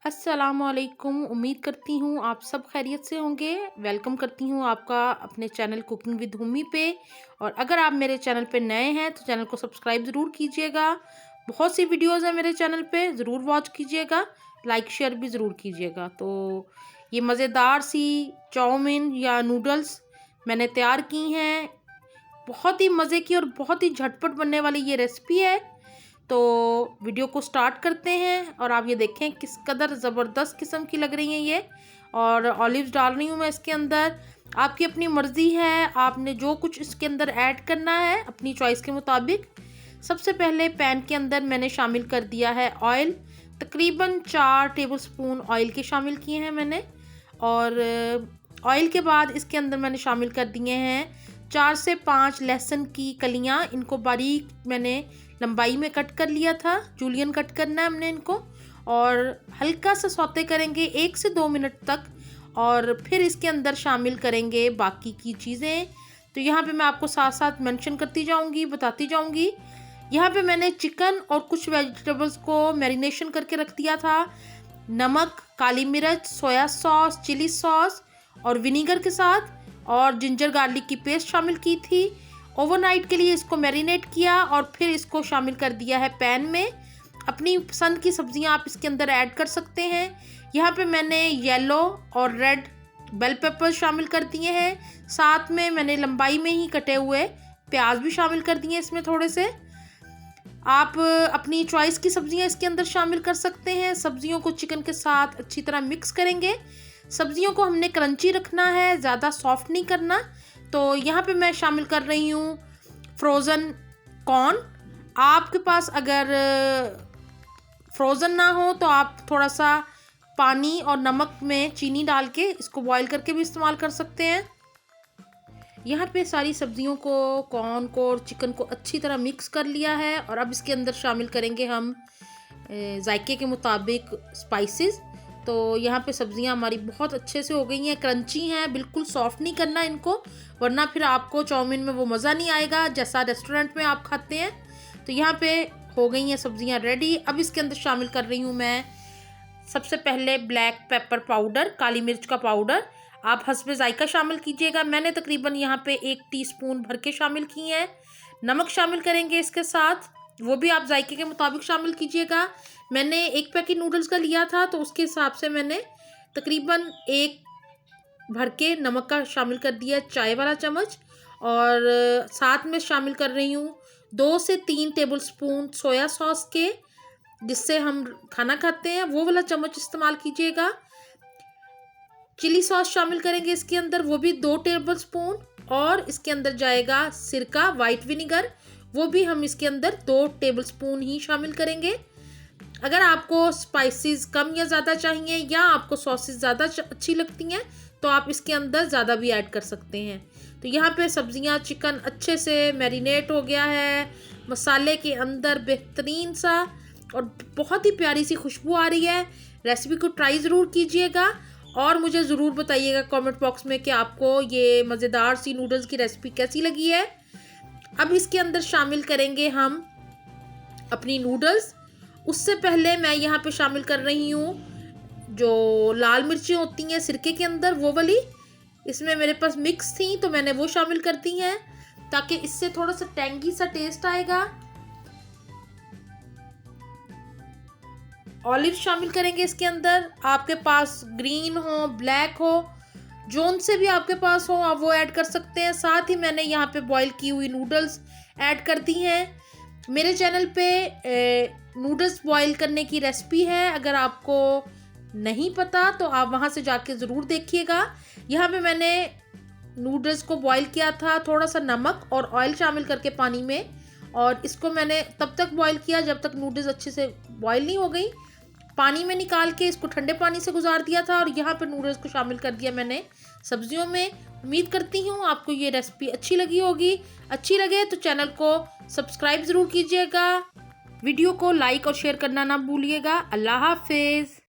अस्सलामुअलैकुम। उम्मीद करती हूँ आप सब खैरियत से होंगे। वेलकम करती हूँ आपका अपने चैनल कुकिंग विद उम्मी पे। और अगर आप मेरे चैनल पे नए हैं तो चैनल को सब्सक्राइब ज़रूर कीजिएगा। बहुत सी वीडियोज़ हैं मेरे चैनल पे, ज़रूर वॉच कीजिएगा, लाइक शेयर भी ज़रूर कीजिएगा। तो ये मज़ेदार सी चाउमीन या नूडल्स मैंने तैयार की हैं। बहुत ही मज़े की और बहुत ही झटपट बनने वाली ये रेसिपी है। तो वीडियो को स्टार्ट करते हैं और आप ये देखें किस कदर ज़बरदस्त किस्म की लग रही हैं ये। और ऑलिव्स डाल रही हूँ मैं इसके अंदर। आपकी अपनी मर्ज़ी है, आपने जो कुछ इसके अंदर ऐड करना है अपनी चॉइस के मुताबिक। सबसे पहले पैन के अंदर मैंने शामिल कर दिया है ऑयल। तकरीबन 4 टेबलस्पून ऑयल के शामिल किए हैं मैंने। और ऑयल के बाद इसके अंदर मैंने शामिल कर दिए हैं 4 से 5 लहसुन की कलियां। इनको बारीक मैंने लंबाई में कट कर लिया था, जूलियन कट करना है हमने इनको। और हल्का सा सौते करेंगे 1 से 2 मिनट तक। और फिर इसके अंदर शामिल करेंगे बाकी की चीज़ें। तो यहाँ पे मैं आपको साथ साथ मेंशन करती जाऊँगी, बताती जाऊँगी। यहाँ पे मैंने चिकन और कुछ वेजिटेबल्स को मैरिनेशन करके रख दिया था। नमक, काली मिर्च, सोया सॉस, चिली सॉस और विनीगर के साथ, और जिंजर गार्लिक की पेस्ट शामिल की थी। ओवरनाइट के लिए इसको मैरिनेट किया और फिर इसको शामिल कर दिया है पैन में। अपनी पसंद की सब्जियां आप इसके अंदर ऐड कर सकते हैं। यहाँ पे मैंने येलो और रेड बेल पेपर शामिल कर दिए हैं। साथ में मैंने लंबाई में ही कटे हुए प्याज भी शामिल कर दिए इसमें थोड़े से। आप अपनी चॉइस की सब्जियां इसके अंदर शामिल कर सकते हैं। सब्जियों को चिकन के साथ अच्छी तरह मिक्स करेंगे। सब्जियों को हमने क्रंची रखना है, ज़्यादा सॉफ्ट नहीं करना। तो यहाँ पे मैं शामिल कर रही हूँ फ्रोज़न कॉर्न। आपके पास अगर फ्रोज़न ना हो तो आप थोड़ा सा पानी और नमक में चीनी डाल के इसको बॉईल करके भी इस्तेमाल कर सकते हैं। यहाँ पे सारी सब्जियों को, कॉर्न को और चिकन को अच्छी तरह मिक्स कर लिया है। और अब इसके अंदर शामिल करेंगे हम जायके के मुताबिक स्पाइसेस। तो यहाँ पे सब्जियाँ हमारी बहुत अच्छे से हो गई हैं, क्रंची हैं, बिल्कुल सॉफ्ट नहीं करना इनको, वरना फिर आपको चाउमीन में वो मज़ा नहीं आएगा जैसा रेस्टोरेंट में आप खाते हैं। तो यहाँ पे हो गई हैं सब्जियाँ रेडी। अब इसके अंदर शामिल कर रही हूँ मैं सबसे पहले ब्लैक पेपर पाउडर, काली मिर्च का पाउडर। आप हस्बे जायका शामिल कीजिएगा। मैंने तकरीबन यहाँ पे 1 टीस्पून भर के शामिल किए हैं। नमक शामिल करेंगे इसके साथ, वो भी आप जायके के मुताबिक शामिल कीजिएगा। मैंने 1 पैकेट नूडल्स का लिया था तो उसके हिसाब से मैंने तकरीबन 1 भर के नमक का शामिल कर दिया, चाय वाला चम्मच। और साथ में शामिल कर रही हूँ 2 से 3 टेबलस्पून सोया सॉस के, जिससे हम खाना खाते हैं वो वाला चम्मच इस्तेमाल कीजिएगा। चिली सॉस शामिल करेंगे इसके अंदर, वो भी 2 टेबलस्पून। और इसके अंदर जाएगा सिरका, वाइट विनीगर, वो भी हम इसके अंदर 2 टेबलस्पून ही शामिल करेंगे। अगर आपको स्पाइसेस कम या ज़्यादा चाहिए या आपको सॉसेस ज़्यादा अच्छी लगती हैं तो आप इसके अंदर ज़्यादा भी ऐड कर सकते हैं। तो यहाँ पे सब्जियाँ, चिकन अच्छे से मैरिनेट हो गया है मसाले के अंदर, बेहतरीन सा, और बहुत ही प्यारी सी खुशबू आ रही है। रेसिपी को ट्राई ज़रूर कीजिएगा और मुझे ज़रूर बताइएगा कमेंट बॉक्स में कि आपको ये मज़ेदार सी नूडल्स की रेसिपी कैसी लगी है। अब इसके अंदर शामिल करेंगे हम अपनी नूडल्स। उससे पहले मैं यहाँ पे शामिल कर रही हूँ जो लाल मिर्चें होती हैं सिरके के अंदर, वो वाली। इसमें मेरे पास मिक्स थी तो मैंने वो शामिल कर दी हैं ताकि इससे थोड़ा सा टेंगी सा टेस्ट आएगा। ऑलिव शामिल करेंगे इसके अंदर। आपके पास ग्रीन हो, ब्लैक हो, जोन से भी आपके पास हो, आप वो ऐड कर सकते हैं। साथ ही मैंने यहाँ पे बॉईल की हुई नूडल्स ऐड कर दी हैं। मेरे चैनल पे नूडल्स बॉईल करने की रेसिपी है, अगर आपको नहीं पता तो आप वहाँ से जाके ज़रूर देखिएगा। यहाँ पे मैंने नूडल्स को बॉईल किया था थोड़ा सा नमक और ऑयल शामिल करके पानी में, और इसको मैंने तब तक बॉईल किया जब तक नूडल्स अच्छे से बॉईल नहीं हो गई। पानी में निकाल के इसको ठंडे पानी से गुजार दिया था और यहाँ पे नूडल्स को शामिल कर दिया मैंने सब्जियों में। उम्मीद करती हूँ आपको ये रेसिपी अच्छी लगी होगी। अच्छी लगे तो चैनल को सब्सक्राइब ज़रूर कीजिएगा। वीडियो को लाइक और शेयर करना ना भूलिएगा। अल्लाह हाफिज़।